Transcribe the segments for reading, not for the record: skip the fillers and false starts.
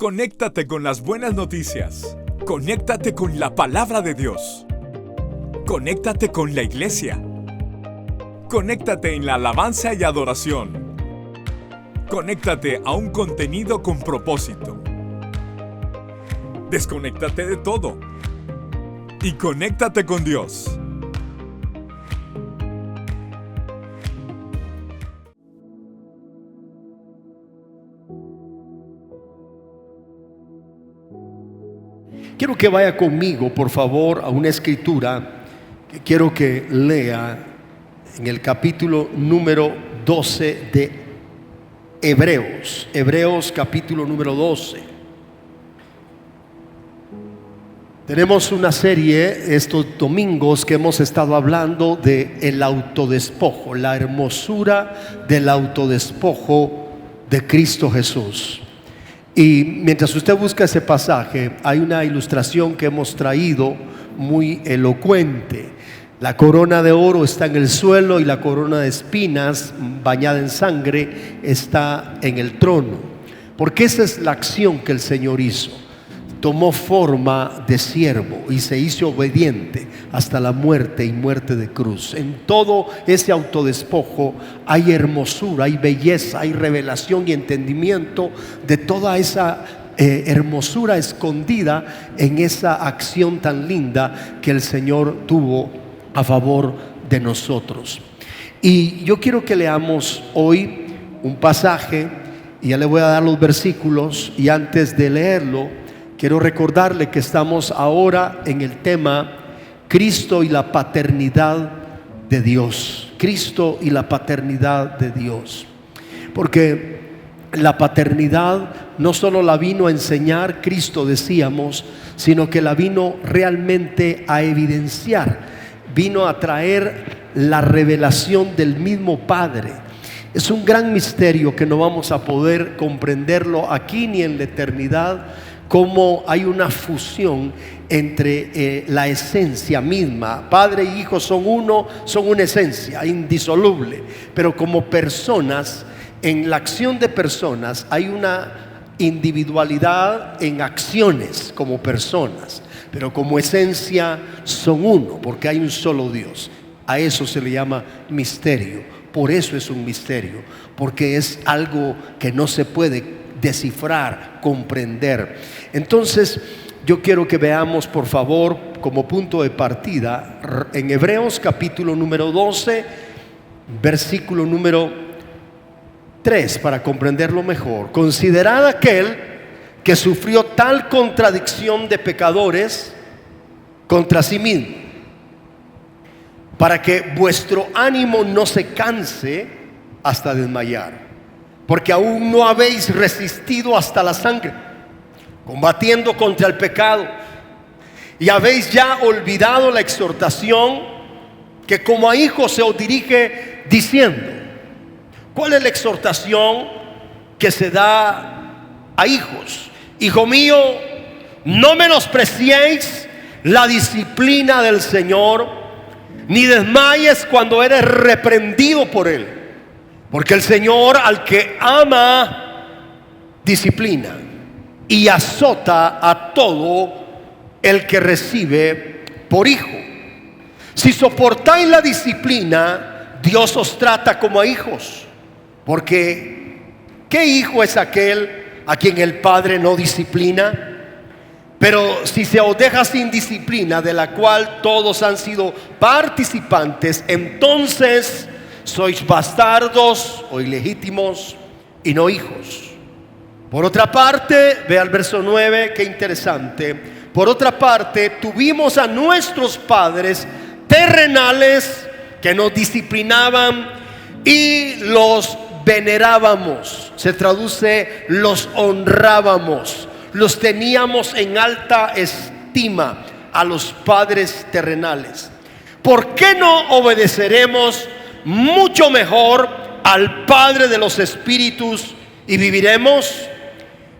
Conéctate con las buenas noticias. Conéctate con la palabra de Dios. Conéctate con la iglesia. Conéctate en la alabanza y adoración. Conéctate a un contenido con propósito. Desconéctate de todo y conéctate con Dios. Quiero que vaya conmigo, por favor, a una escritura que quiero que lea en el capítulo número 12 de Hebreos. Hebreos capítulo número 12. Tenemos una serie estos domingos que hemos estado hablando de el autodespojo, la hermosura del autodespojo de Cristo Jesús. Y mientras usted busca ese pasaje, hay una ilustración que hemos traído muy elocuente. La corona de oro está en el suelo y la corona de espinas bañada en sangre está en el trono. Porque esa es la acción que el Señor hizo. Tomó forma de siervo y se hizo obediente hasta la muerte y muerte de cruz. En todo ese autodespojo hay hermosura, hay belleza, hay revelación y entendimiento de toda esa hermosura escondida en esa acción tan linda que el Señor tuvo a favor de nosotros. Y yo quiero que leamos hoy un pasaje, y ya le voy a dar los versículos, y antes de leerlo quiero recordarle que estamos ahora en el tema Cristo y la paternidad de Dios. Cristo y la paternidad de Dios. Porque la paternidad no solo la vino a enseñar Cristo, decíamos, sino que la vino realmente a evidenciar. Vino a traer la revelación del mismo Padre. Es un gran misterio que no vamos a poder comprenderlo aquí ni en la eternidad. Cómo hay una fusión entre la esencia misma. Padre y Hijo son uno, son una esencia indisoluble. Pero como personas, en la acción de personas hay una individualidad en acciones como personas. Pero como esencia son uno, porque hay un solo Dios. A eso se le llama misterio. Por eso es un misterio, porque es algo que no se puede descifrar, comprender. Entonces yo quiero que veamos, por favor, como punto de partida, en Hebreos capítulo número 12, versículo número 3, para comprenderlo mejor. Considerad aquel que sufrió tal contradicción de pecadores contra sí mismo, para que vuestro ánimo no se canse hasta desmayar. Porque aún no habéis resistido hasta la sangre, combatiendo contra el pecado, y habéis ya olvidado la exhortación que como a hijos se os dirige diciendo. ¿Cuál es la exhortación que se da a hijos? Hijo mío, no menospreciéis la disciplina del Señor, ni desmayes cuando eres reprendido por Él. Porque el Señor al que ama disciplina y azota a todo el que recibe por hijo. Si soportáis la disciplina, Dios os trata como a hijos. Porque ¿qué hijo es aquel a quien el Padre no disciplina? Pero si se os deja sin disciplina, de la cual todos han sido participantes, entonces sois bastardos o ilegítimos y no hijos. Por otra parte, vea el verso 9, qué interesante. Por otra parte, tuvimos a nuestros padres terrenales que nos disciplinaban y los venerábamos. Se traduce los honrábamos, los teníamos en alta estima a los padres terrenales. ¿Por qué no obedeceremos mucho mejor al Padre de los espíritus y viviremos?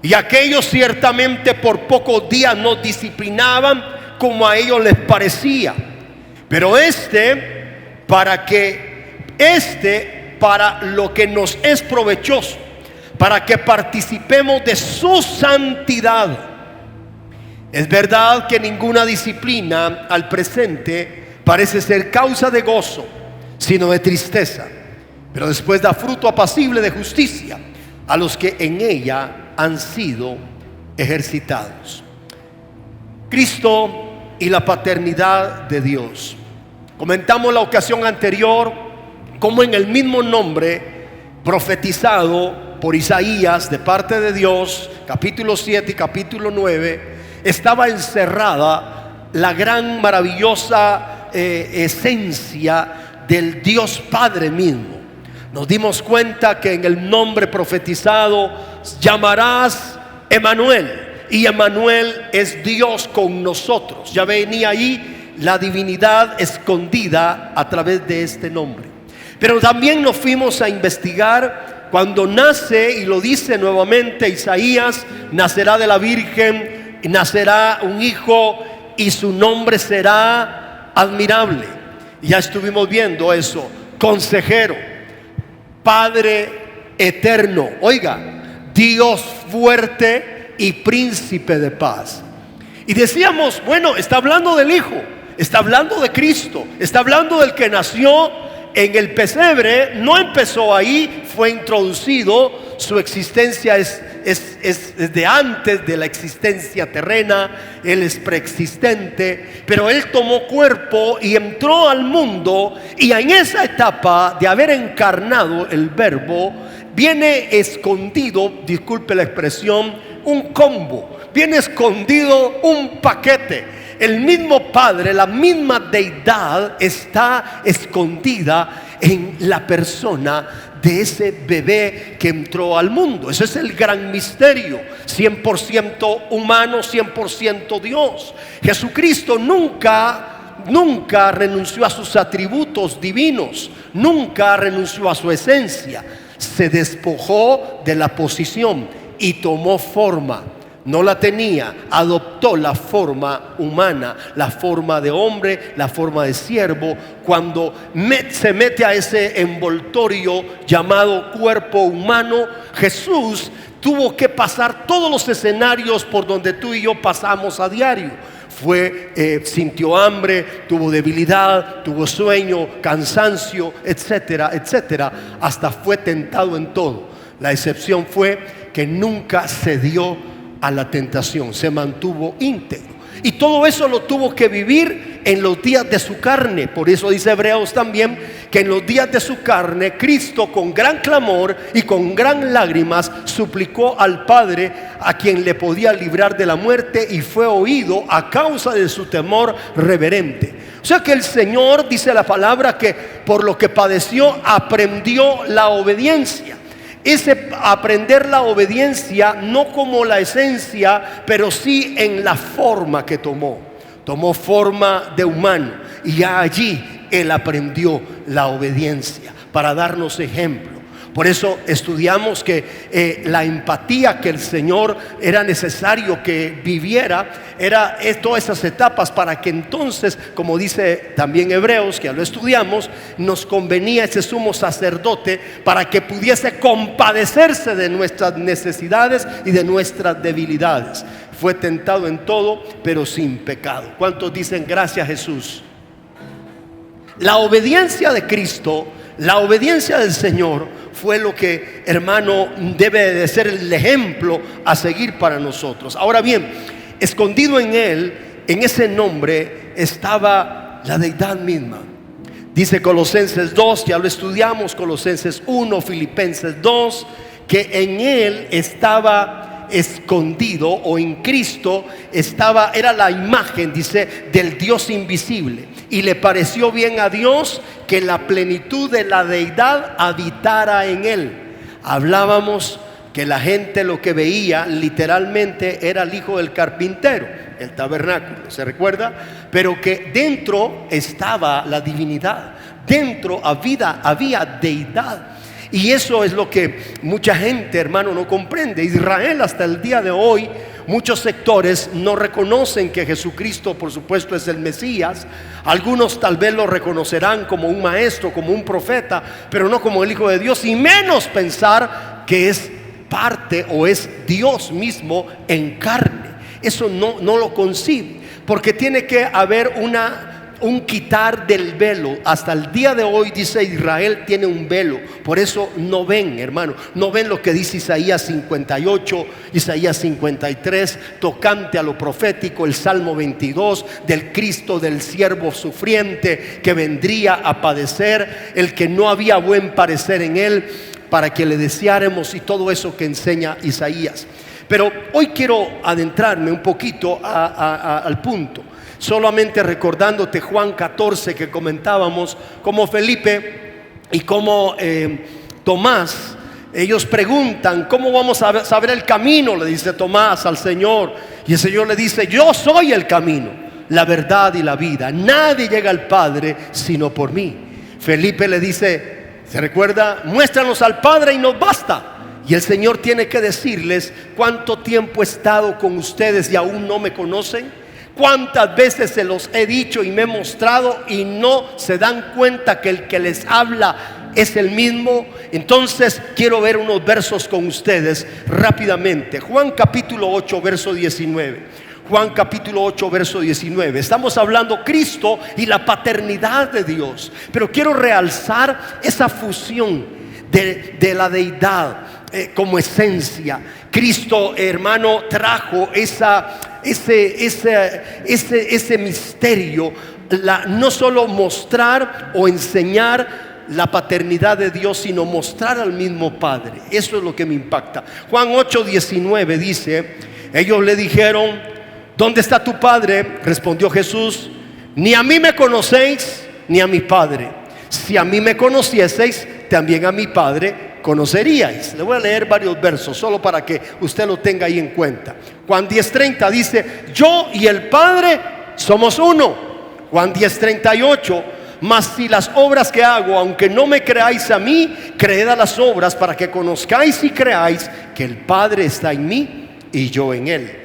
Y aquellos ciertamente por pocos días nos disciplinaban como a ellos les parecía, pero para lo que nos es provechoso, para que participemos de su santidad. Es verdad que ninguna disciplina al presente parece ser causa de gozo, sino de tristeza, pero después da fruto apacible de justicia a los que en ella han sido ejercitados. Cristo y la paternidad de Dios. Comentamos la ocasión anterior cómo en el mismo nombre profetizado por Isaías de parte de Dios, capítulo 7 y capítulo 9, estaba encerrada la gran maravillosa esencia del Dios Padre mismo. Nos dimos cuenta que en el nombre profetizado llamarás Emmanuel, y Emmanuel es Dios con nosotros. Ya venía ahí la divinidad escondida a través de este nombre. Pero también nos fuimos a investigar cuando nace, y lo dice nuevamente Isaías: nacerá de la Virgen, y nacerá un hijo, y su nombre será admirable. Y ya estuvimos viendo eso: consejero, Padre eterno, oiga, Dios fuerte y príncipe de paz. Y decíamos, bueno, está hablando del Hijo, está hablando de Cristo, está hablando del que nació en el pesebre. No empezó ahí, fue introducido. Su existencia es de antes de la existencia terrena. Él es preexistente, pero Él tomó cuerpo y entró al mundo. Y en esa etapa de haber encarnado el Verbo, viene escondido, disculpe la expresión, un combo, viene escondido un paquete. El mismo Padre, la misma deidad está escondida en la persona de ese bebé que entró al mundo. Ese es el gran misterio: 100% humano, 100% Dios. Jesucristo nunca renunció a sus atributos divinos, nunca renunció a su esencia. Se despojó de la posición y tomó forma. No la tenía, adoptó la forma humana, la forma de hombre, la forma de siervo. Cuando se mete a ese envoltorio llamado cuerpo humano, Jesús tuvo que pasar todos los escenarios por donde tú y yo pasamos a diario. Sintió hambre, tuvo debilidad, tuvo sueño, cansancio, etcétera, etcétera, hasta fue tentado en todo. La excepción fue que nunca cedió a la tentación, se mantuvo íntegro. Y todo eso lo tuvo que vivir en los días de su carne. Por eso dice Hebreos también que en los días de su carne Cristo, con gran clamor y con gran lágrimas, suplicó al Padre, a quien le podía librar de la muerte, y fue oído a causa de su temor reverente. O sea que el Señor, dice la palabra, que por lo que padeció aprendió la obediencia. Ese aprender la obediencia no como la esencia, pero sí en la forma que tomó. Tomó forma de humano, y ya allí Él aprendió la obediencia para darnos ejemplo. Por eso estudiamos que la empatía que el Señor era necesario que viviera era todas esas etapas, para que entonces, como dice también Hebreos, que ya lo estudiamos, nos convenía ese sumo sacerdote para que pudiese compadecerse de nuestras necesidades y de nuestras debilidades. Fue tentado en todo, pero sin pecado. ¿Cuántos dicen gracias Jesús? La obediencia de Cristo, la obediencia del Señor, fue lo que, hermano, debe de ser el ejemplo a seguir para nosotros. Ahora bien, escondido en Él, en ese nombre, estaba la deidad misma. Dice Colosenses 2, ya lo estudiamos, Colosenses 1, Filipenses 2, que en Él estaba escondido, o en Cristo era la imagen, dice, del Dios invisible. Y le pareció bien a Dios que la plenitud de la deidad habitara en Él. Hablábamos que la gente lo que veía literalmente era el hijo del carpintero, el tabernáculo, ¿se recuerda? Pero que dentro estaba la divinidad, dentro había deidad. Y eso es lo que mucha gente, hermano, no comprende. Israel hasta el día de hoy, muchos sectores no reconocen que Jesucristo, por supuesto, es el Mesías. Algunos tal vez lo reconocerán como un maestro, como un profeta, pero no como el Hijo de Dios, y menos pensar que es parte o es Dios mismo en carne. Eso no lo concibe, porque tiene que haber un quitar del velo. Hasta el día de hoy, dice, Israel tiene un velo. Por eso no ven, hermano, no ven lo que dice Isaías 58, Isaías 53, tocante a lo profético, el Salmo 22, del Cristo, del siervo sufriente que vendría a padecer, el que no había buen parecer en él, para que le deseáramos, y todo eso que enseña Isaías. Pero hoy quiero adentrarme un poquito al punto, solamente recordándote Juan 14 que comentábamos, como Felipe y como Tomás, ellos preguntan: ¿cómo vamos a saber el camino?, le dice Tomás al Señor. Y el Señor le dice: yo soy el camino, la verdad y la vida. Nadie llega al Padre sino por mí. Felipe le dice, ¿se recuerda? Muéstranos al Padre y nos basta. Y el Señor tiene que decirles: ¿cuánto tiempo he estado con ustedes y aún no me conocen? ¿Cuántas veces se los he dicho y me he mostrado y no se dan cuenta que el que les habla es el mismo? Entonces quiero ver unos versos con ustedes rápidamente. Juan capítulo 8 verso 19. Juan capítulo 8 verso 19. Estamos hablando Cristo y la paternidad de Dios, pero quiero realzar esa fusión de la deidad como esencia. Cristo, hermano, trajo ese misterio, no solo mostrar o enseñar la paternidad de Dios, sino mostrar al mismo Padre. Eso es lo que me impacta. Juan 8:19 dice: ellos le dijeron: ¿dónde está tu Padre? Respondió Jesús: ni a mí me conocéis, ni a mi Padre. Si a mí me conocieseis, también a mi Padre conoceríais. Le voy a leer varios versos solo para que usted lo tenga ahí en cuenta. Juan 10:30 dice: yo y el Padre somos uno. Juan 10:38: mas si las obras que hago, aunque no me creáis a mí, creed a las obras, para que conozcáis y creáis que el Padre está en mí y yo en él.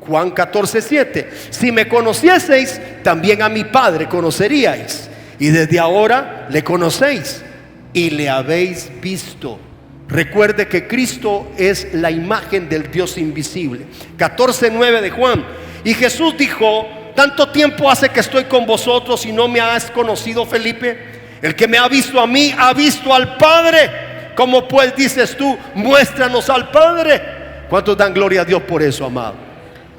Juan 14:7: si me conocieseis, también a mi Padre conoceríais, y desde ahora le conocéis y le habéis visto. Recuerde que Cristo es la imagen del Dios invisible. 14:9 de Juan: y Jesús dijo: ¿tanto tiempo hace que estoy con vosotros y no me has conocido, Felipe? El que me ha visto a mí ha visto al Padre. ¿Cómo pues dices tú: muéstranos al Padre? ¿Cuántos dan gloria a Dios por eso, amado?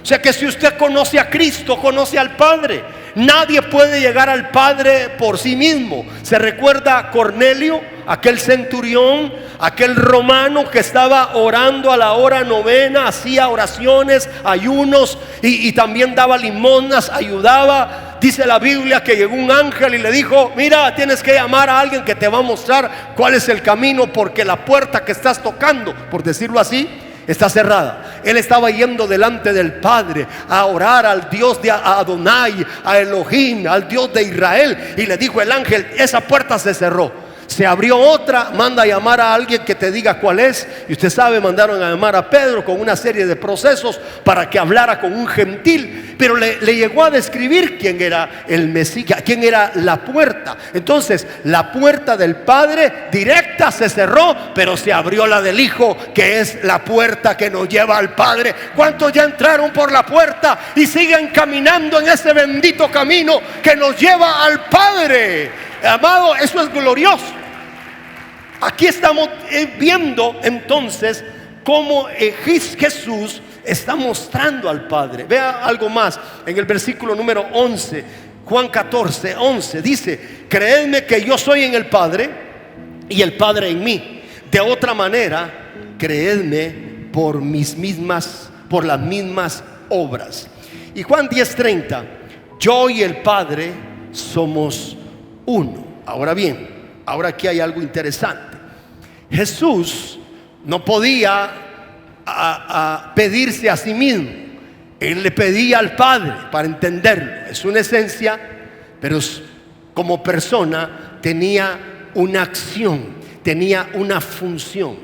O sea que si usted conoce a Cristo, conoce al Padre. Nadie puede llegar al Padre por sí mismo. Se recuerda a Cornelio, aquel centurión, aquel romano que estaba orando a la hora novena, hacía oraciones, ayunos y también daba limosnas, ayudaba. Dice la Biblia que llegó un ángel y le dijo: mira, tienes que llamar a alguien que te va a mostrar cuál es el camino, porque la puerta que estás tocando, por decirlo así, está cerrada. Él estaba yendo delante del Padre a orar al Dios de Adonai, a Elohim, al Dios de Israel. Y le dijo el ángel: esa puerta se cerró. Se abrió otra, manda a llamar a alguien que te diga cuál es. Y usted sabe, mandaron a llamar a Pedro con una serie de procesos para que hablara con un gentil. Pero le llegó a describir quién era el Mesías, quién era la puerta. Entonces la puerta del Padre directa se cerró, pero se abrió la del Hijo, que es la puerta que nos lleva al Padre. ¿Cuántos ya entraron por la puerta y siguen caminando en ese bendito camino que nos lleva al Padre? Amado, eso es glorioso. Aquí estamos viendo entonces cómo Jesús está mostrando al Padre. Vea algo más en el versículo número 11, Juan 14:11 dice: creedme que yo soy en el Padre y el Padre en mí. De otra manera, creedme por las mismas obras. Y Juan 10:30: yo y el Padre somos uno. Ahora bien, ahora aquí hay algo interesante. Jesús no podía pedirse a sí mismo. Él le pedía al Padre para entenderlo. Es una esencia, pero como persona tenía una acción, tenía una función.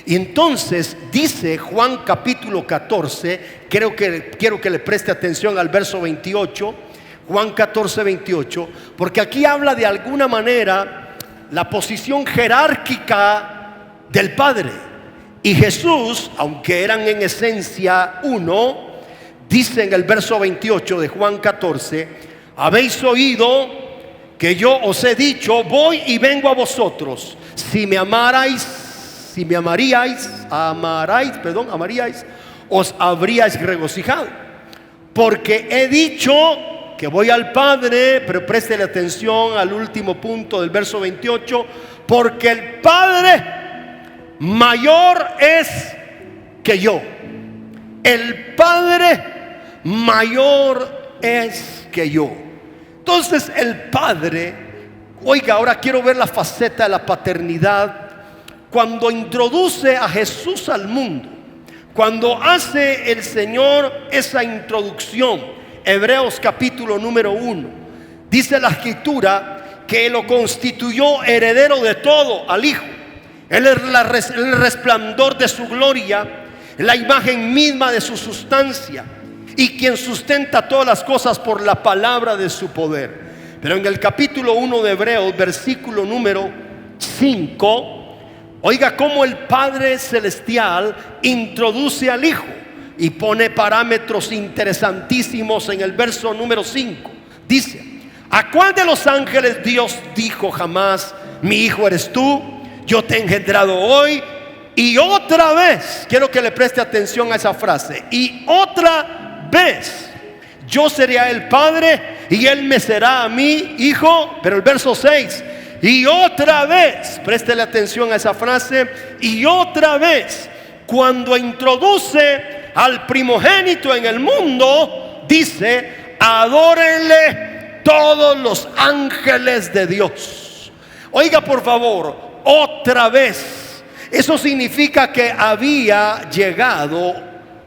Y entonces dice Juan capítulo 14, quiero que le preste atención al verso 28. Juan 14:28, porque aquí habla de alguna manera la posición jerárquica del Padre Y Jesús, aunque eran en esencia uno, dice en el verso 28 de Juan 14: habéis oído que yo os he dicho, voy y vengo a vosotros. Si me amaríais, os habríais regocijado. Porque he dicho que voy al Padre, pero préstele atención al último punto del verso 28, porque el Padre mayor es que yo. El Padre mayor es que yo. Entonces el Padre, oiga, ahora quiero ver la faceta de la paternidad. Cuando introduce a Jesús al mundo, cuando hace el Señor esa introducción, Hebreos capítulo número 1, dice la Escritura que lo constituyó heredero de todo al Hijo. Él es el resplandor de su gloria, la imagen misma de su sustancia, y quien sustenta todas las cosas por la palabra de su poder. Pero en el capítulo 1 de Hebreos, versículo número 5, oiga cómo el Padre Celestial introduce al Hijo y pone parámetros interesantísimos en el verso número 5. Dice: ¿a cuál de los ángeles Dios dijo jamás, mi hijo eres tú, yo te he engendrado hoy? Y otra vez, quiero que le preste atención a esa frase, y otra vez yo seré a él padre y él me será a mí hijo. Pero el verso 6: y otra vez, préstele atención a esa frase, y otra vez, cuando introduce al primogénito en el mundo, dice: adórenle todos los ángeles de Dios. Oiga por favor, otra vez. Eso significa que había llegado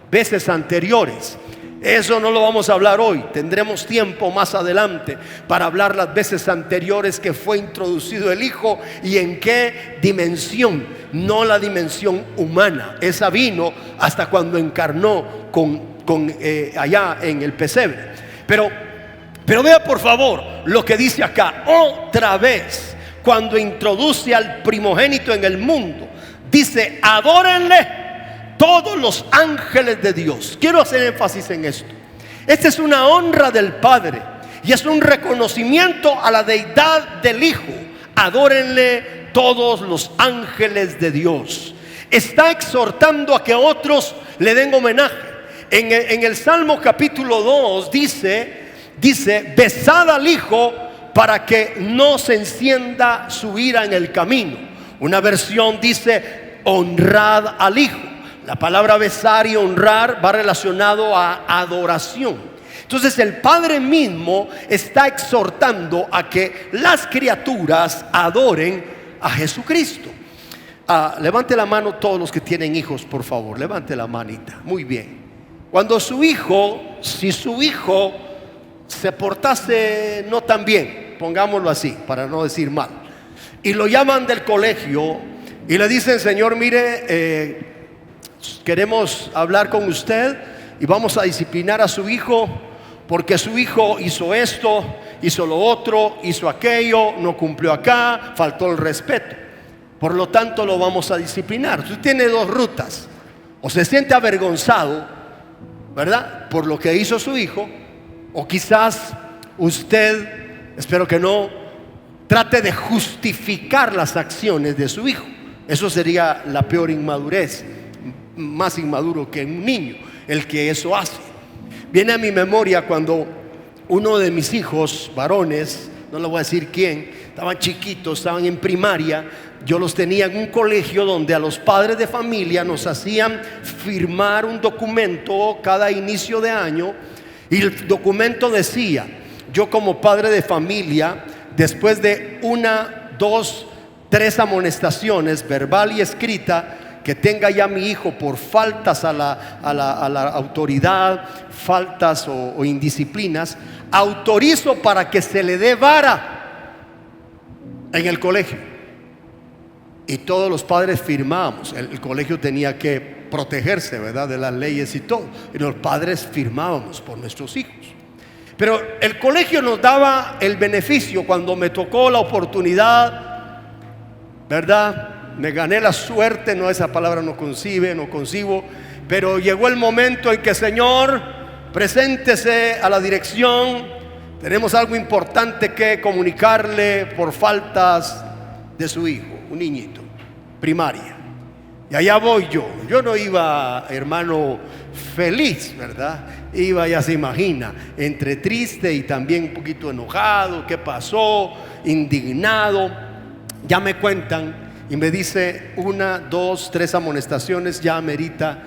veces anteriores. Eso no lo vamos a hablar hoy. Tendremos tiempo más adelante para hablar las veces anteriores que fue introducido el Hijo y en qué dimensión. No la dimensión humana. Esa vino hasta cuando encarnó allá en el pesebre. Pero vea por favor lo que dice acá. Otra vez, cuando introduce al primogénito en el mundo, dice: adórenle todos los ángeles de Dios. Quiero hacer énfasis en esto. Esta es una honra del Padre y es un reconocimiento a la deidad del Hijo. Adórenle todos los ángeles de Dios. Está exhortando a que otros le den homenaje. En el Salmo capítulo 2 dice: besad al Hijo para que no se encienda su ira en el camino. Una versión dice: honrad al Hijo. La palabra besar y honrar va relacionado a adoración. Entonces el Padre mismo está exhortando a que las criaturas adoren a Jesucristo. Levante la mano todos los que tienen hijos, por favor. Levante la manita. Muy bien. Cuando si su hijo se portase no tan bien, pongámoslo así, para no decir mal, y lo llaman del colegio y le dicen: señor, mire, queremos hablar con usted y vamos a disciplinar a su hijo porque su hijo hizo esto, hizo lo otro, hizo aquello, no cumplió acá, faltó el respeto, por lo tanto lo vamos a disciplinar. Usted tiene dos rutas: o se siente avergonzado, ¿verdad?, por lo que hizo su hijo, o quizás usted, espero que no, trate de justificar las acciones de su hijo. Eso sería la peor inmadurez. Más inmaduro que un niño el que eso hace. Viene a mi memoria cuando uno de mis hijos varones, no le voy a decir quién, estaban chiquitos, estaban en primaria. Yo los tenía en un colegio donde a los padres de familia nos hacían firmar un documento cada inicio de año, y el documento decía: yo como padre de familia, después de 1, 2, 3 amonestaciones, verbal y escrita, que tenga ya mi hijo por faltas a la autoridad, faltas o indisciplinas, autorizo para que se le dé vara en el colegio. Y todos los padres firmábamos. El colegio tenía que protegerse, ¿verdad?, de las leyes y todo, y los padres firmábamos por nuestros hijos. Pero el colegio nos daba el beneficio. Cuando me tocó la oportunidad, ¿verdad?, me gané la suerte, no, esa palabra no concibo, pero llegó el momento en que, Señor, preséntese a la dirección, tenemos algo importante que comunicarle por faltas de su hijo, un niñito, primaria. Y allá voy yo no iba, hermano, feliz, ¿verdad? Iba, ya se imagina, entre triste y también un poquito enojado. ¿Qué pasó? Indignado. Ya me cuentan y me dice 1, 2, 3 amonestaciones, ya amerita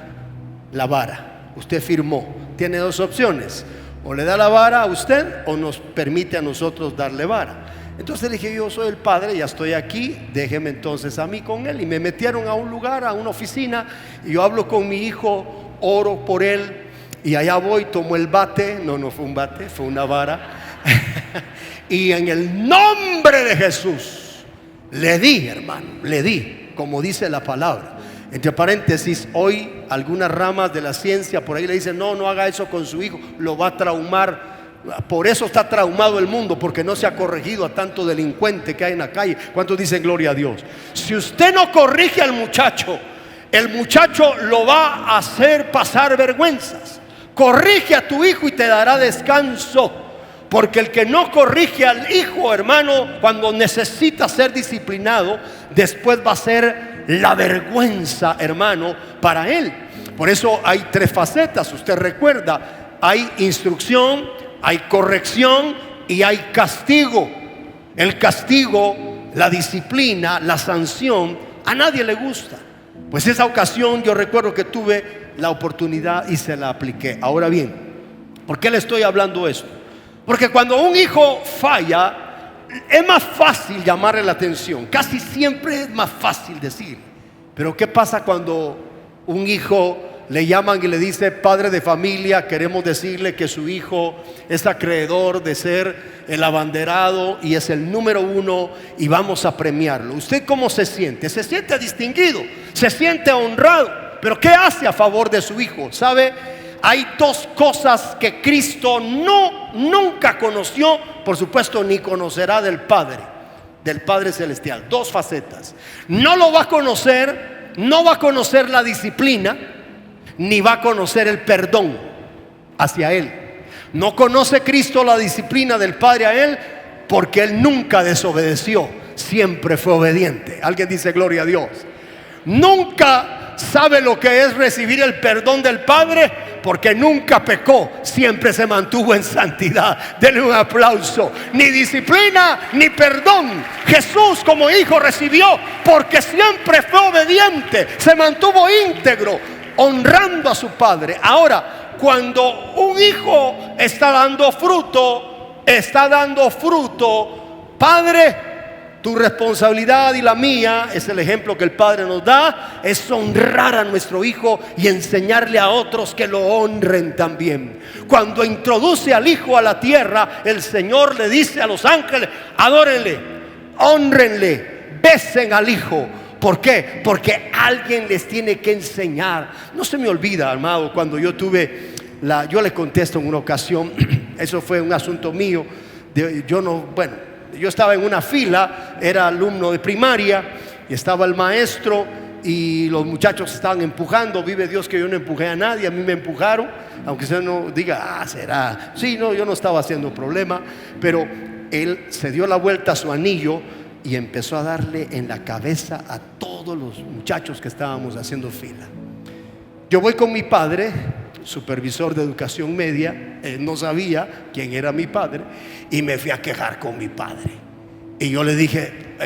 la vara. Usted firmó, tiene 2 opciones: o le da la vara a usted o nos permite a nosotros darle vara. Entonces le dije, yo soy el padre, ya estoy aquí, déjeme entonces a mí con él. Y me metieron a un lugar, a una oficina, y yo hablo con mi hijo, oro por él, y allá voy, tomo el bate. No fue un bate, fue una vara. Y en el nombre de Jesús le di, hermano, le di, como dice la palabra. Entre paréntesis, hoy algunas ramas de la ciencia por ahí le dicen, no haga eso con su hijo, lo va a traumar. Por eso está traumado el mundo, porque no se ha corregido a tanto delincuente que hay en la calle. ¿Cuántos dicen gloria a Dios? Si usted no corrige al muchacho, el muchacho lo va a hacer pasar vergüenzas. Corrige a tu hijo y te dará descanso, porque el que no corrige al hijo, hermano, cuando necesita ser disciplinado, después va a ser la vergüenza, hermano, para él. Por eso hay 3 facetas, usted recuerda: hay instrucción, hay corrección y hay castigo. El castigo, la disciplina, la sanción, a nadie le gusta. Pues esa ocasión yo recuerdo que tuve la oportunidad y se la apliqué. Ahora bien, ¿por qué le estoy hablando esto? Porque cuando un hijo falla, es más fácil llamarle la atención. Casi siempre es más fácil decir. Pero ¿qué pasa cuando un hijo le llaman y le dice: padre de familia, queremos decirle que su hijo es acreedor de ser el abanderado y es el número 1 y vamos a premiarlo? ¿Usted cómo se siente? Se siente distinguido, se siente honrado. Pero ¿qué hace a favor de su hijo? ¿Sabe? Hay 2 cosas que Cristo nunca conoció, por supuesto, ni conocerá del Padre Celestial. 2 facetas. No lo va a conocer, no va a conocer la disciplina, ni va a conocer el perdón hacia él. No conoce Cristo la disciplina del Padre a él, porque él nunca desobedeció, siempre fue obediente. Alguien dice gloria a Dios. Nunca sabe lo que es recibir el perdón del Padre, porque nunca pecó, siempre se mantuvo en santidad. Denle un aplauso. Ni disciplina ni perdón Jesús como hijo recibió, porque siempre fue obediente, se mantuvo íntegro, honrando a su padre. Ahora, cuando un hijo está dando fruto, padre, tu responsabilidad y la mía, es el ejemplo que el Padre nos da, es honrar a nuestro hijo y enseñarle a otros que lo honren también. Cuando introduce al hijo a la tierra, el Señor le dice a los ángeles: adórenle, honrenle, besen al hijo. ¿Por qué? Porque alguien les tiene que enseñar. No se me olvida, amado, cuando yo yo le contesto en una ocasión, eso fue un asunto mío, yo estaba en una fila, era alumno de primaria, y estaba el maestro y los muchachos estaban empujando. Vive Dios que yo no empujé a nadie, a mí me empujaron, aunque usted no diga, será. Sí, no, yo no estaba haciendo problema, pero él se dio la vuelta a su anillo y empezó a darle en la cabeza a todos los muchachos que estábamos haciendo fila. Yo voy con mi padre, supervisor de educación media, él no sabía quién era mi padre, y me fui a quejar con mi padre. Y yo le dije,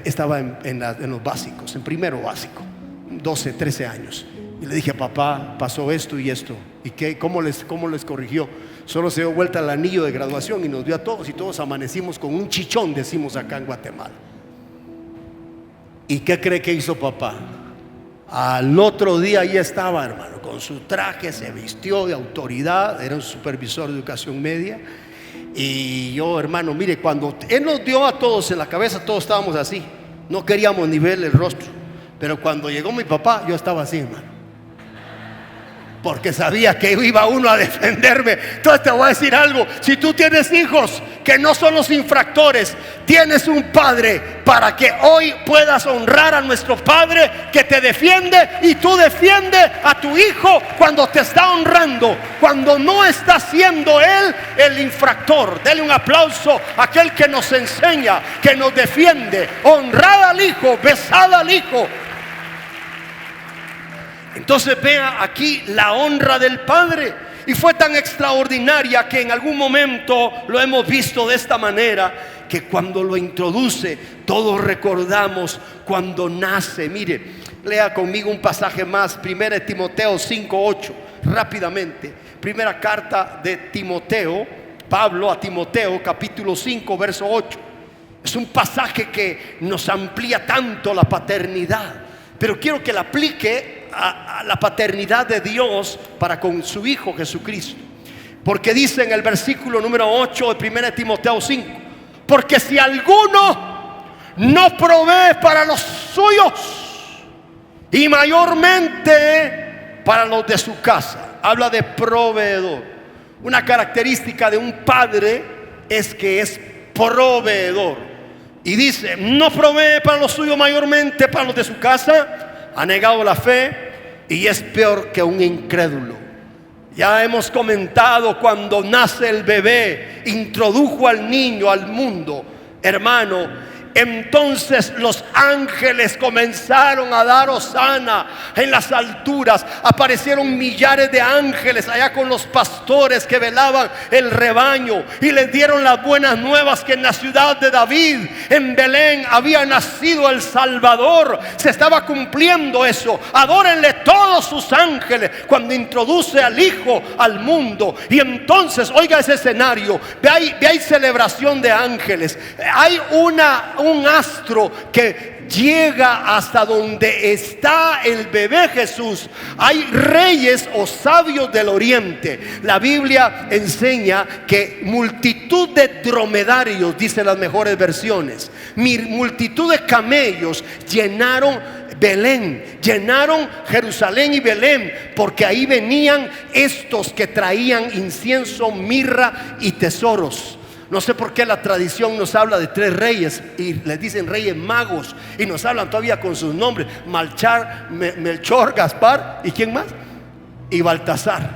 estaba en los básicos, en primero básico, 12, 13 años. Y le dije: papá, pasó esto y esto. ¿Y qué? ¿Cómo les corrigió? Solo se dio vuelta al anillo de graduación y nos vio a todos, y todos amanecimos con un chichón, decimos acá en Guatemala. ¿Y qué cree que hizo papá? Al otro día ahí estaba, hermano, con su traje, se vistió de autoridad, era un supervisor de educación media. Y yo, hermano, mire, cuando él nos dio a todos en la cabeza, todos estábamos así, no queríamos ni ver el rostro. Pero cuando llegó mi papá, yo estaba así, hermano. porque sabía que iba uno a defenderme. Entonces te voy a decir algo: si tú tienes hijos que no son los infractores, tienes un padre para que hoy puedas honrar a nuestro Padre que te defiende, y tú defiendes a tu hijo cuando te está honrando, cuando no está siendo él el infractor. Dele un aplauso a aquel que nos enseña, que nos defiende. Honrad al hijo, besad al hijo. Entonces vea aquí la honra del Padre, y fue tan extraordinaria que en algún momento lo hemos visto de esta manera, que cuando lo introduce, todos recordamos cuando nace. Mire, lea conmigo un pasaje más, 1 Timoteo 5:8, rápidamente. Primera carta de Timoteo, Pablo a Timoteo, capítulo 5, verso 8. Es un pasaje que nos amplía tanto la paternidad, pero quiero que la aplique a la paternidad de Dios para con su Hijo Jesucristo. Porque dice en el versículo número 8 de 1 Timoteo 5: porque si alguno no provee para los suyos, y mayormente para los de su casa. Habla de proveedor. Una característica de un padre es que es proveedor. Y dice: no provee para los suyos, mayormente para los de su casa. Ha negado la fe y es peor que un incrédulo. Ya hemos comentado cuando nace el bebé, introdujo al niño al mundo, hermano. Entonces los ángeles comenzaron a dar hosana en las alturas. Aparecieron millares de ángeles allá con los pastores que velaban el rebaño, y les dieron las buenas nuevas que en la ciudad de David, en Belén, había nacido el Salvador. Se estaba cumpliendo eso. Adórenle todos sus ángeles cuando introduce al Hijo al mundo. Y entonces, oiga ese escenario, ve ahí celebración de ángeles. Hay un astro que llega hasta donde está el bebé Jesús. Hay reyes o sabios del oriente. La Biblia enseña que multitud de dromedarios, dicen las mejores versiones, multitud de camellos llenaron Belén, llenaron Jerusalén y Belén, porque ahí venían estos que traían incienso, mirra y tesoros. No sé por qué la tradición nos habla de 3 reyes y les dicen reyes magos, y nos hablan todavía con sus nombres: Melchor, Gaspar y ¿quién más? Y Baltasar,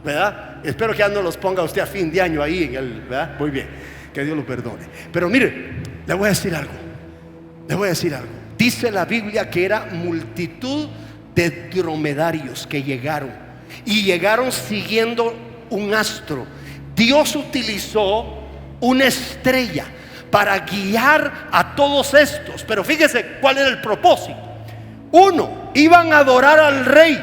¿verdad? Espero que ya no los ponga usted a fin de año ahí ¿verdad? Muy bien, que Dios lo perdone. Pero mire, le voy a decir algo. Dice la Biblia que era multitud de dromedarios que llegaron, y llegaron siguiendo un astro. Dios utilizó una estrella para guiar a todos estos. Pero fíjese cuál era el propósito. Uno, iban a adorar al rey.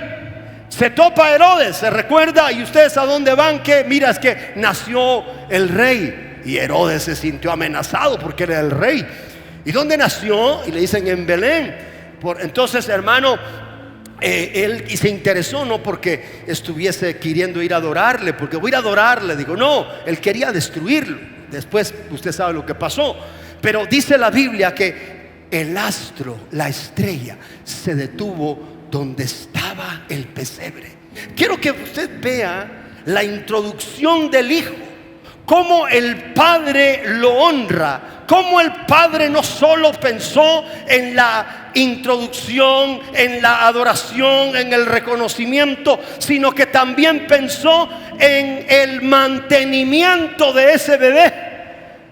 Se topa Herodes, se recuerda, y ustedes a dónde van, que mira, es que nació el rey, y Herodes se sintió amenazado porque era el rey. ¿Y dónde nació? Y le dicen en Belén. Entonces, hermano, él se interesó, no porque estuviese queriendo ir a adorarle, porque voy a ir a adorarle, digo, no, él quería destruirlo. Después usted sabe lo que pasó. Pero dice la Biblia que el astro, la estrella, se detuvo donde estaba el pesebre. Quiero que usted vea la introducción del Hijo, cómo el Padre lo honra, cómo el Padre no solo pensó en la introducción, en la adoración, en el reconocimiento, sino que también pensó en el mantenimiento de ese bebé,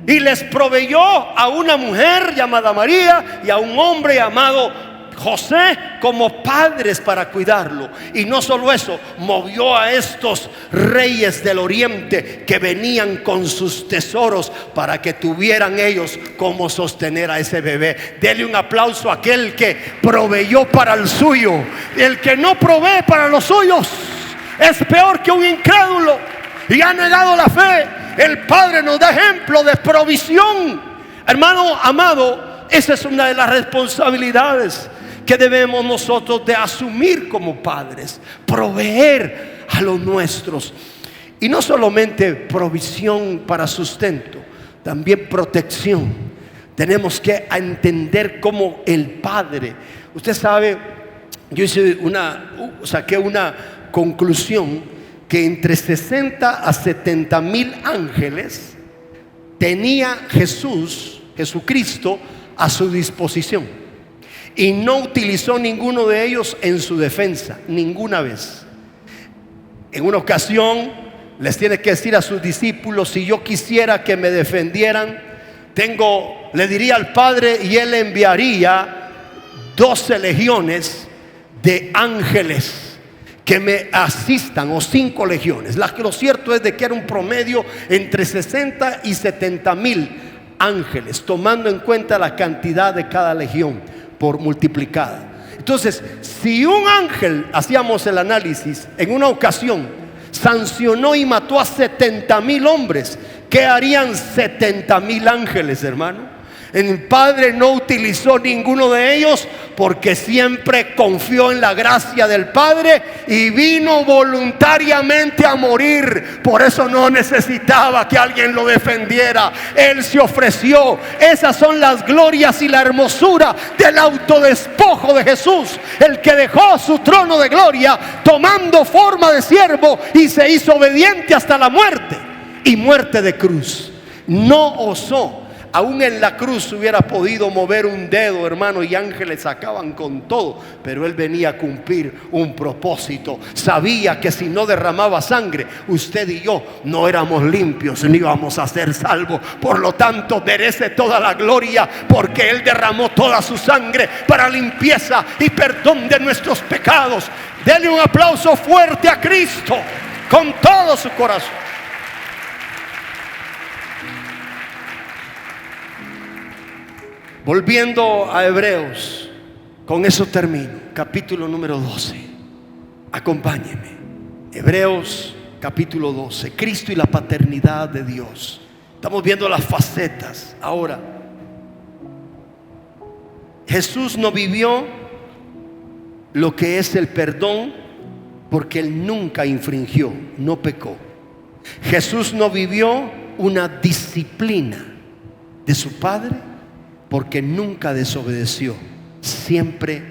y les proveyó a una mujer llamada María y a un hombre llamado José como padres para cuidarlo. Y no solo eso, movió a estos reyes del oriente que venían con sus tesoros para que tuvieran ellos cómo sostener a ese bebé. Dele un aplauso a aquel que proveyó para el suyo. El que no provee para los suyos es peor que un incrédulo y ha negado la fe. El Padre nos da ejemplo de provisión. Hermano amado, esa es una de las responsabilidades que debemos nosotros de asumir como padres: proveer a los nuestros. Y no solamente provisión para sustento, también protección. Tenemos que entender cómo el Padre, usted sabe, yo saqué conclusión que entre 60 a 70 mil ángeles tenía Jesucristo, a su disposición, y no utilizó ninguno de ellos en su defensa, ninguna vez. En una ocasión les tiene que decir a sus discípulos: si yo quisiera que me defendieran, le diría al Padre y Él enviaría 12 legiones de ángeles que me asistan, o 5 legiones. Lo cierto es de que era un promedio entre 60 y 70 mil ángeles, tomando en cuenta la cantidad de cada legión por multiplicada. Entonces, si un ángel, hacíamos el análisis, en una ocasión sancionó y mató a 70 mil hombres, ¿qué harían 70 mil ángeles, hermano? El Padre no utilizó ninguno de ellos porque siempre confió en la gracia del Padre y vino voluntariamente a morir. Por eso no necesitaba que alguien lo defendiera. Él se ofreció. Esas son las glorias y la hermosura del autodespojo de Jesús, el que dejó su trono de gloria tomando forma de siervo y se hizo obediente hasta la muerte, y muerte de cruz. No osó. Aún en la cruz hubiera podido mover un dedo, hermano, y ángeles acaban con todo, pero Él venía a cumplir un propósito. Sabía que si no derramaba sangre, usted y yo no éramos limpios, ni íbamos a ser salvos. Por lo tanto, merece toda la gloria, porque Él derramó toda su sangre para limpieza y perdón de nuestros pecados. Denle un aplauso fuerte a Cristo con todo su corazón. Volviendo a Hebreos, con eso termino, capítulo número 12. Acompáñenme. Hebreos capítulo 12, Cristo y la paternidad de Dios. Estamos viendo las facetas. Ahora, Jesús no vivió lo que es el perdón porque Él nunca infringió, no pecó. Jesús no vivió una disciplina de su Padre porque nunca desobedeció, siempre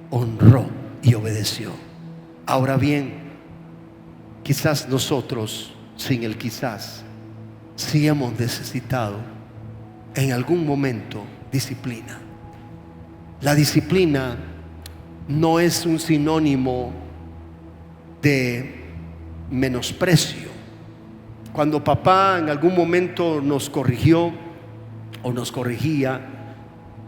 honró y obedeció. Ahora bien, quizás nosotros, sin el quizás, sí hemos necesitado en algún momento disciplina. La disciplina no es un sinónimo de menosprecio. Cuando papá en algún momento nos corrigió o nos corrigía,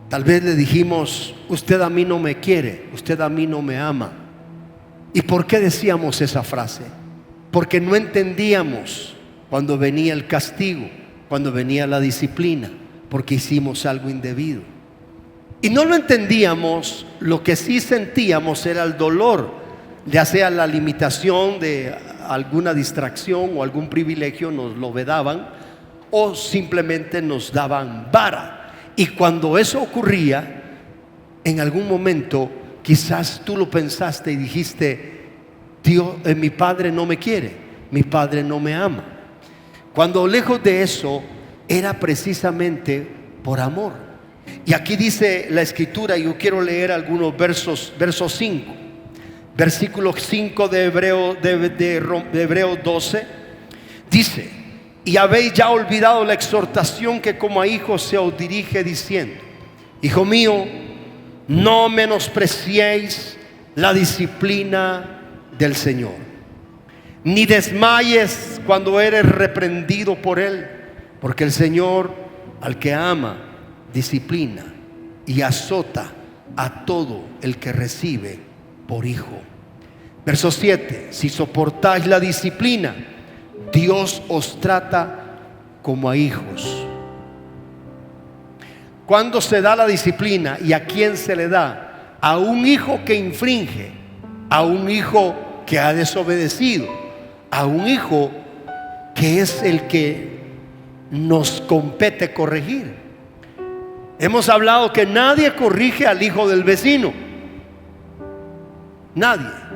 tal vez le dijimos: usted a mí no me quiere, usted a mí no me ama. ¿Y por qué decíamos esa frase? Porque no entendíamos cuando venía el castigo, cuando venía la disciplina, porque hicimos algo indebido. Y no lo entendíamos. Lo que sí sentíamos era el dolor, ya sea la limitación de alguna distracción o algún privilegio, nos lo vedaban, o simplemente nos daban vara. Y cuando eso ocurría, en algún momento quizás tú lo pensaste y dijiste: Dios, mi Padre no me quiere, mi Padre no me ama. Cuando lejos de eso era precisamente por amor. Y aquí dice la Escritura, y yo quiero leer algunos versos, verso 5, versículo 5 de Hebreos 12, dice: y habéis ya olvidado la exhortación que como a hijos se os dirige, diciendo: hijo mío, no menospreciéis la disciplina del Señor, ni desmayes cuando eres reprendido por Él, porque el Señor al que ama disciplina y azota a todo el que recibe por hijo. Verso 7: si soportáis la disciplina, Dios os trata como a hijos. ¿Cuándo se da la disciplina y a quién se le da? A un hijo que infringe, a un hijo que ha desobedecido, a un hijo que es el que nos compete corregir. Hemos hablado que nadie corrige al hijo del vecino, nadie.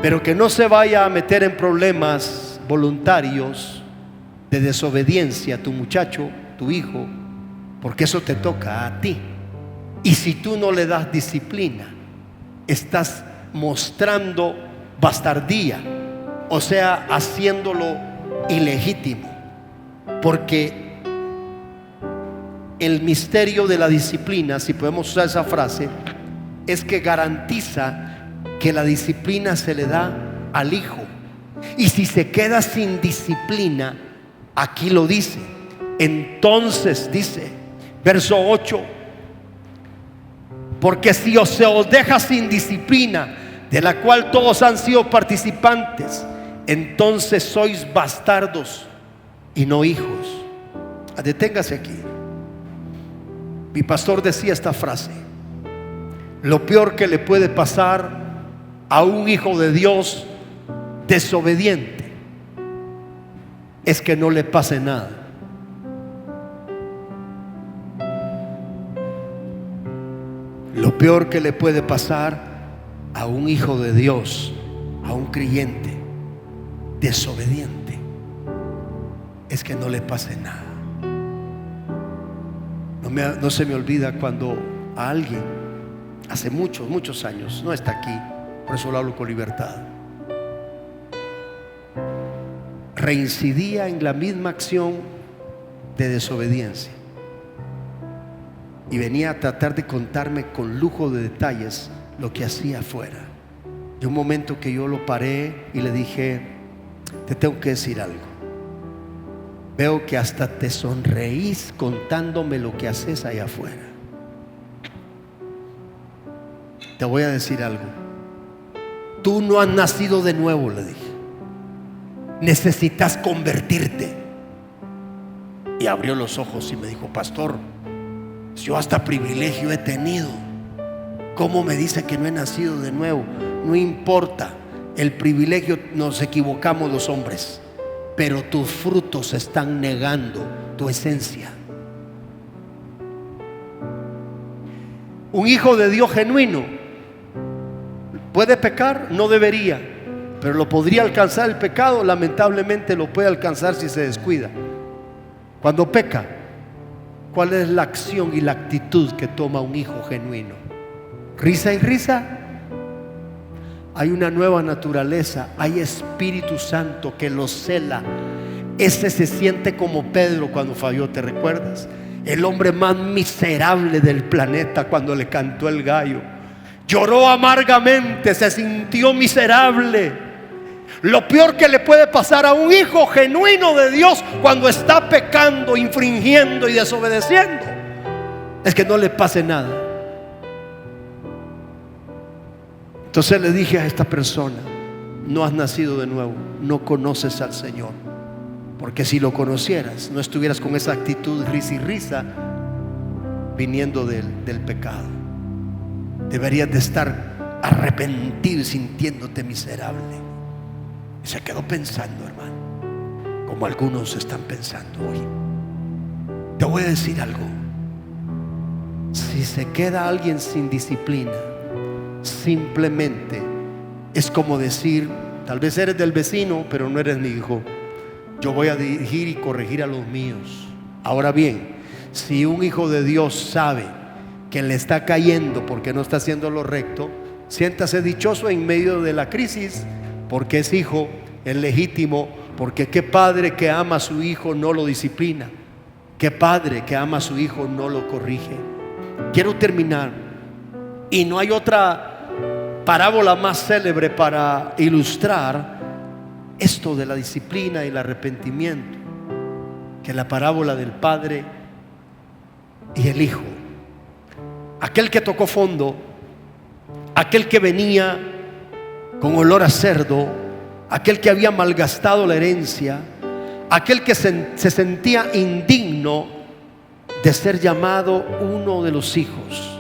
Pero que no se vaya a meter en problemas voluntarios de desobediencia tu muchacho, tu hijo, porque eso te toca a ti. Y si tú no le das disciplina, estás mostrando bastardía, o sea, haciéndolo ilegítimo. Porque el misterio de la disciplina, si podemos usar esa frase, es que garantiza que la disciplina se le da al hijo. Y si se queda sin disciplina, aquí lo dice, entonces dice, verso 8, porque si se os deja sin disciplina, de la cual todos han sido participantes, entonces sois bastardos y no hijos. Deténgase aquí. Mi pastor decía esta frase: lo peor que le puede pasar a un hijo de Dios desobediente es que no le pase nada. Lo peor que le puede pasar a un hijo de Dios, a un creyente desobediente, es que no le pase nada. No se me olvida cuando a alguien, hace muchos años, no está aquí, por eso lo hablo con libertad, reincidía en la misma acción de desobediencia y venía a tratar de contarme con lujo de detalles lo que hacía afuera. Y un momento que yo lo paré y le dije: te tengo que decir algo. Veo que hasta te sonreís contándome lo que haces allá afuera. Te voy a decir algo. Tú no has nacido de nuevo, le dije. Necesitas convertirte. Y abrió los ojos y me dijo: pastor, yo hasta privilegio he tenido. ¿Cómo me dice que no he nacido de nuevo? No importa, el privilegio, nos equivocamos los hombres, pero tus frutos están negando tu esencia. Un hijo de Dios genuino puede pecar, no debería, pero lo podría alcanzar el pecado. Lamentablemente lo puede alcanzar si se descuida. Cuando peca, ¿cuál es la acción y la actitud que toma un hijo genuino? ¿Risa y risa? Hay una nueva naturaleza, hay Espíritu Santo que lo cela. Ese se siente como Pedro cuando falló, ¿te recuerdas? El hombre más miserable del planeta cuando le cantó el gallo. Lloró amargamente, se sintió miserable. Lo peor que le puede pasar a un hijo genuino de Dios cuando está pecando, infringiendo y desobedeciendo es que no le pase nada. Entonces le dije a esta persona: no has nacido de nuevo, no conoces al Señor, porque si lo conocieras no estuvieras con esa actitud risa y risa viniendo del pecado. Deberías de estar arrepentido y sintiéndote miserable. Y se quedó pensando, hermano, como algunos están pensando hoy. Te voy a decir algo: si se queda alguien sin disciplina, simplemente es como decir: tal vez eres del vecino, pero no eres mi hijo. Yo voy a dirigir y corregir a los míos. Ahora bien, si un hijo de Dios sabe que le está cayendo porque no está haciendo lo recto, siéntase dichoso en medio de la crisis, porque es hijo, es legítimo. Porque qué padre que ama a su hijo no lo disciplina, qué padre que ama a su hijo no lo corrige. Quiero terminar, y no hay otra parábola más célebre para ilustrar esto de la disciplina y el arrepentimiento que la parábola del padre y el hijo. Aquel que tocó fondo, aquel que venía con olor a cerdo, aquel que había malgastado la herencia, aquel que se sentía indigno de ser llamado uno de los hijos.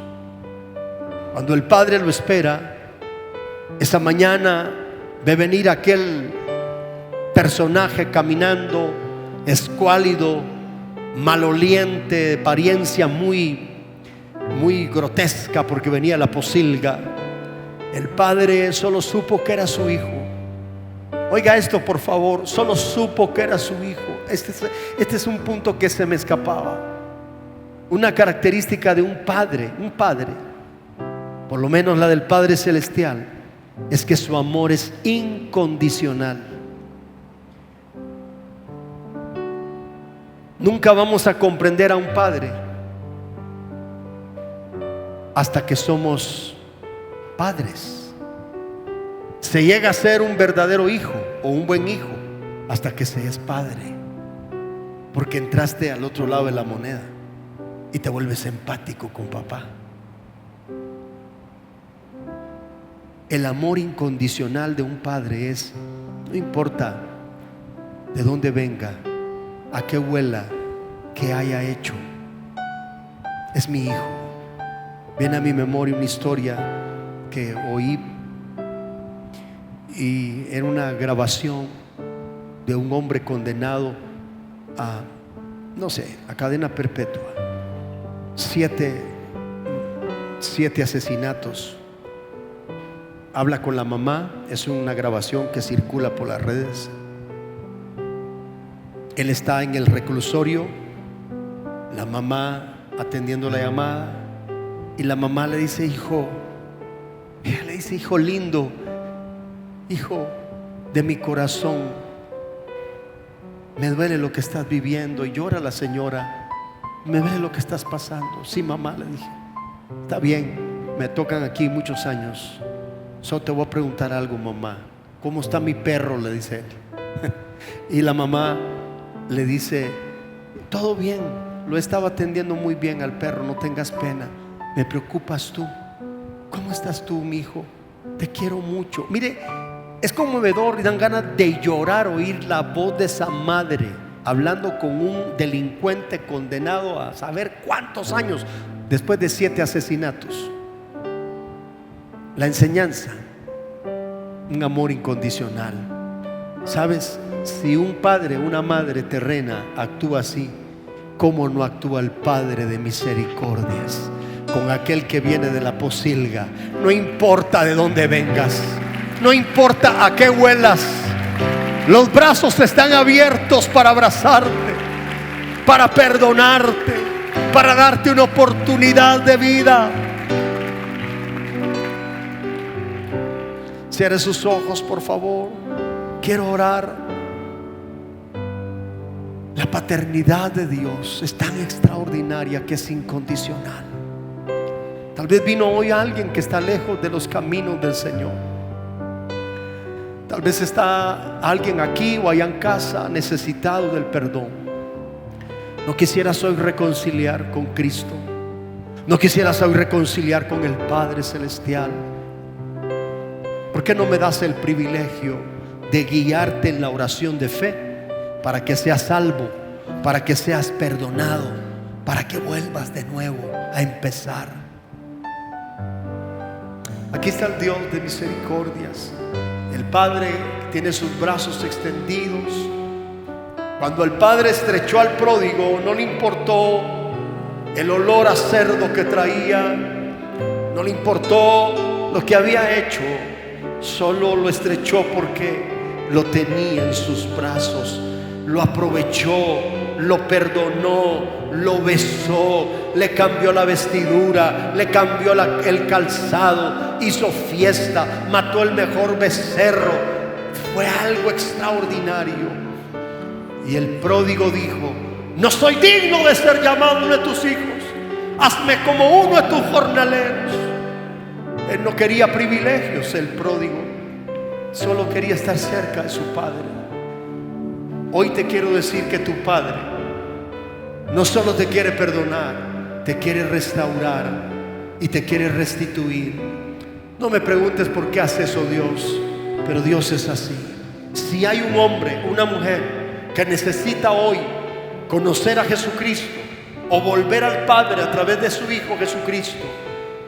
Cuando el padre lo espera, esa mañana ve venir aquel personaje caminando escuálido, maloliente, de apariencia muy grotesca, porque venía la posilga. El padre solo supo que era su hijo. Oiga esto, por favor, solo supo que era su hijo. Este es un punto que se me escapaba. Una característica de un padre, por lo menos la del Padre Celestial, es que su amor es incondicional. Nunca vamos a comprender a un padre hasta que somos padres. Se llega a ser un verdadero hijo o un buen hijo hasta que se es padre, porque entraste al otro lado de la moneda y te vuelves empático con papá. El amor incondicional de un padre es: no importa de dónde venga, a qué huela, qué haya hecho, es mi hijo. Viene a mi memoria una historia que oí, y era una grabación de un hombre condenado a, no sé, a cadena perpetua, 7 asesinatos. Habla con la mamá, es una grabación que circula por las redes. Él está en el reclusorio, la mamá atendiendo la llamada, y la mamá le dice: hijo, ella le dice: hijo lindo, hijo de mi corazón, me duele lo que estás viviendo. Y llora la señora: me duele lo que estás pasando. Sí, mamá, le dije, está bien, me tocan aquí muchos años. Solo te voy a preguntar algo, mamá. ¿Cómo está mi perro?, le dice él. Y la mamá le dice: todo bien, lo estaba atendiendo muy bien al perro, no tengas pena. Me preocupas tú. ¿Cómo estás tú, mi hijo? Te quiero mucho. Mire, es conmovedor y dan ganas de llorar oír la voz de esa madre hablando con un delincuente condenado a saber cuántos años después de 7 asesinatos. La enseñanza: un amor incondicional. ¿Sabes? Si un padre, una madre terrena actúa así, ¿cómo no actúa el Padre de misericordias con aquel que viene de la pocilga? No importa de dónde vengas, no importa a qué huelas, los brazos están abiertos para abrazarte, para perdonarte, para darte una oportunidad de vida. Cierre sus ojos, por favor. Quiero orar. La paternidad de Dios es tan extraordinaria que es incondicional. Tal vez vino hoy alguien que está lejos de los caminos del Señor. Tal vez está alguien aquí o allá en casa necesitado del perdón. ¿No quisieras hoy reconciliar con Cristo? ¿No quisieras hoy reconciliar con el Padre Celestial? ¿Por qué no me das el privilegio de guiarte en la oración de fe para que seas salvo, para que seas perdonado, para que vuelvas de nuevo a empezar? Aquí está el Dios de misericordias, el Padre que tiene sus brazos extendidos. Cuando el Padre estrechó al pródigo, no le importó el olor a cerdo que traía, no le importó lo que había hecho, solo lo estrechó porque lo tenía en sus brazos, lo aprovechó, lo perdonó, lo besó, le cambió la vestidura, le cambió el calzado, hizo fiesta, mató el mejor becerro. Fue algo extraordinario. Y el pródigo dijo: no soy digno de ser llamado uno de tus hijos, hazme como uno de tus jornaleros. Él no quería privilegios, el pródigo solo quería estar cerca de su padre. Hoy te quiero decir que tu Padre no solo te quiere perdonar, te quiere restaurar y te quiere restituir. No me preguntes por qué hace eso Dios, pero Dios es así. Si hay un hombre, una mujer que necesita hoy conocer a Jesucristo o volver al Padre a través de su Hijo Jesucristo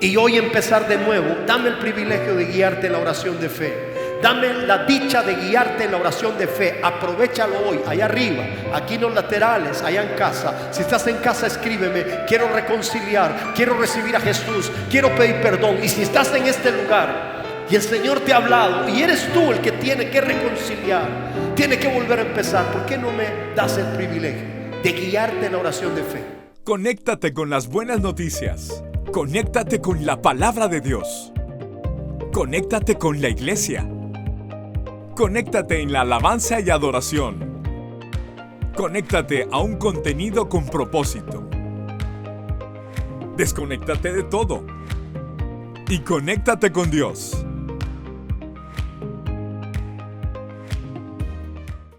y hoy empezar de nuevo, dame el privilegio de guiarte en la oración de fe. Dame la dicha de guiarte en la oración de fe. Aprovechalo hoy, allá arriba, aquí en los laterales, allá en casa. Si estás en casa, escríbeme: quiero reconciliar, quiero recibir a Jesús, quiero pedir perdón. Y si estás en este lugar y el Señor te ha hablado y eres tú el que tiene que reconciliar, tiene que volver a empezar, ¿por qué no me das el privilegio de guiarte en la oración de fe? Conéctate con las buenas noticias. Conéctate con la palabra de Dios. Conéctate con la iglesia. Conéctate en la alabanza y adoración. Conéctate a un contenido con propósito. Desconéctate de todo y conéctate con Dios.